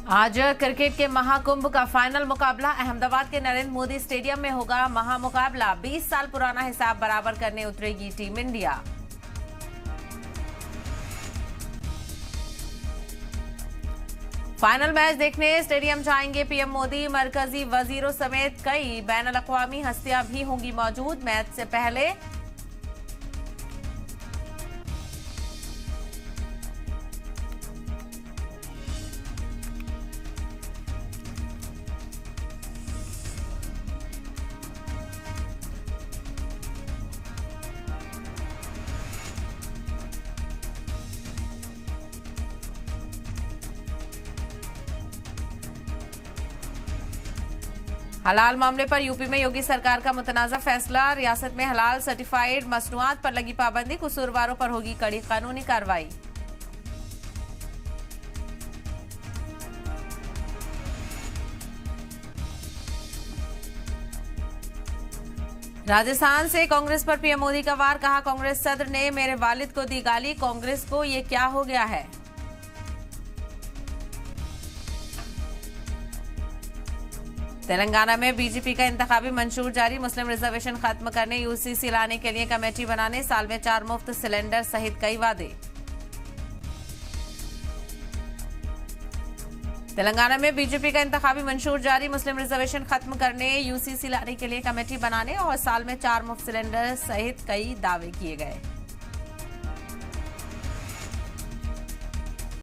आज क्रिकेट के महाकुंभ का फाइनल मुकाबला अहमदाबाद के नरेंद्र मोदी स्टेडियम में होगा। महामुकाबला 20 साल पुराना हिसाब बराबर करने उतरेगी टीम इंडिया। फाइनल मैच देखने स्टेडियम जाएंगे पीएम मोदी। मरकजी वजीरों समेत कई बैनुल-अक़वामी हस्तियां भी होंगी मौजूद। मैच से पहले हलाल मामले पर यूपी में योगी सरकार का मुतनाज़ा फैसला। रियासत में हलाल सर्टिफाइड मसनूआत पर लगी पाबंदी। कसूरवारों पर होगी कड़ी कानूनी कार्रवाई। राजस्थान से कांग्रेस पर पीएम मोदी का वार। कहा, कांग्रेस सदर ने मेरे वालिद को दी गाली। कांग्रेस को ये क्या हो गया है। तेलंगाना में बीजेपी का इंतखाबी मंशूर जारी। मुस्लिम रिजर्वेशन खत्म करने, यूसीसी लाने के लिए कमेटी बनाने, साल में 4 मुफ्त सिलेंडर सहित कई वादे। तेलंगाना में बीजेपी का इंतखाबी मंशूर जारी। मुस्लिम रिजर्वेशन खत्म करने, यूसीसी लाने के लिए कमेटी बनाने और साल में 4 मुफ्त सिलेंडर सहित कई दावे किए गए।